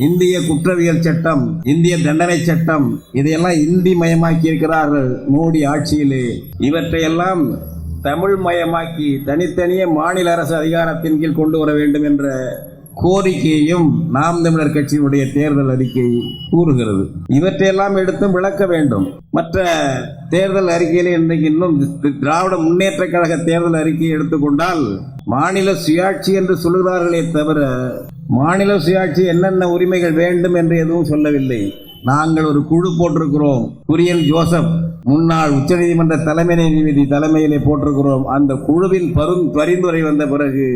இந்திய குற்றவியல் சட்டம், இந்திய தண்டனை சட்டம், இதையெல்லாம் இந்தி மயமாக்கி இருக்கிறார்கள் மோடி ஆட்சியிலே. இவற்றையெல்லாம் தமிழ் மயமாக்கி தனித்தனியே மாநில அரசு அதிகாரத்தின் கீழ் கொண்டு வர வேண்டும் என்ற கோரிக்கையையும் நாம் தமிழர் கட்சியினுடைய தேர்தல் அறிக்கை கூறுகிறது. இவற்றையெல்லாம் எடுத்தும் விளக்க வேண்டும். மற்ற தேர்தல் அறிக்கையிலே இன்றைக்கு இன்னும் திராவிட முன்னேற்ற கழக தேர்தல் அறிக்கையை எடுத்துக்கொண்டால் மாநில சுயாட்சி என்று சொல்கிறார்களே தவிர மாநில சுயாட்சி என்னென்ன உரிமைகள் வேண்டும் என்று எதுவும் சொல்லவில்லை. நாங்கள் ஒரு குழு போட்டிருக்கிறோம். குரியன் ஜோசப் முன்னாள் உச்சநீதிமன்ற தலைமை நீதிபதி தலைமையிலே போட்டிருக்கிறோம். அந்த குழுவின் பரிந்துரை வந்த பிறகு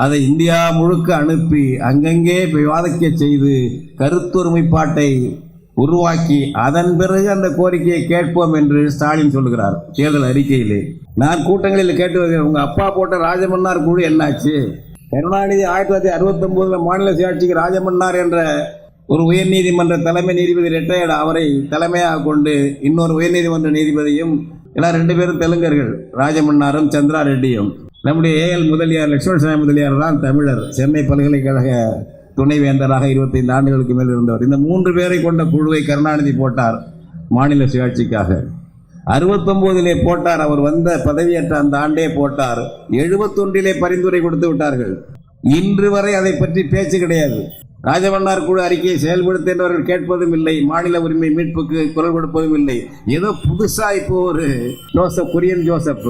அதை இந்தியா முழுக்க அனுப்பி அங்கங்கே விவாதிக்க செய்து கருத்தொருமைப்பாட்டை உருவாக்கி அதன் பிறகு அந்த கோரிக்கையை கேட்போம் என்று ஸ்டாலின் சொல்லுகிறார் தேர்தல் அறிக்கையிலே. நான் கூட்டங்களில் கேட்டு வருகிறேன், உங்க அப்பா போட்ட ராஜமன்னார் குழு என்னாச்சு? கருணாநிதி 1969 மாநில சுயாட்சிக்கு ராஜமன்னார் என்ற ஒரு உயர்நீதிமன்ற தலைமை நீதிபதி ரிட்டையர்டு, அவரை தலைமையாக கொண்டு இன்னொரு உயர்நீதிமன்ற நீதிபதியும் எல்லாம் 2 பேரும் தெலுங்கர்கள், ராஜமன்னாரும் சந்திரா ரெட்டியும். நம்முடைய ஏஎல் முதலியார், லட்சுமணசாமி முதலியார் தான் தமிழர், சென்னை பல்கலைக்கழக துணைவேந்தராக 25 ஆண்டுகளுக்கு மேல் இருந்தவர். இந்த 3 பேரை கொண்ட குழுவை கருணாநிதி போட்டார் மாநில சுயாட்சிக்காக. 69 போட்டார். அவர் வந்த பதவியேற்ற அந்த ஆண்டே போட்டார். 71 பரிந்துரை கொடுத்து விட்டார்கள். இன்று வரை அதை பற்றி பேச்சு கிடையாது. ராஜமன்னார் குழு அறிக்கையை செயல்படுத்தினவர்கள் கேட்பதும் இல்லை, மாநில உரிமை மீட்புக்கு குரல் கொடுப்பதும் இல்லை. ஏதோ புதுசா இப்போ ஒரு குரியன் ஜோசப்,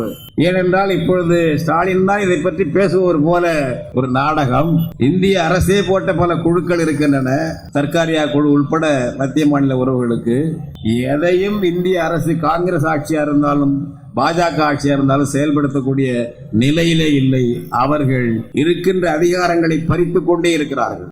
ஏனென்றால் இப்பொழுது ஸ்டாலின் தான் இதை பற்றி பேசுவோர் போல ஒரு நாடகம். இந்திய அரசே போட்ட பல குழுக்கள் இருக்கின்றன, சர்க்காரியா குழு உட்பட மத்திய மாநில உறவுகளுக்கு. எதையும் இந்திய அரசு காங்கிரஸ் ஆட்சியா இருந்தாலும் பாஜக ஆட்சியா இருந்தாலும் செயல்படுத்தக்கூடிய நிலையிலே இல்லை. அவர்கள் இருக்கின்ற அதிகாரங்களை பறித்துக் கொண்டே இருக்கிறார்கள்.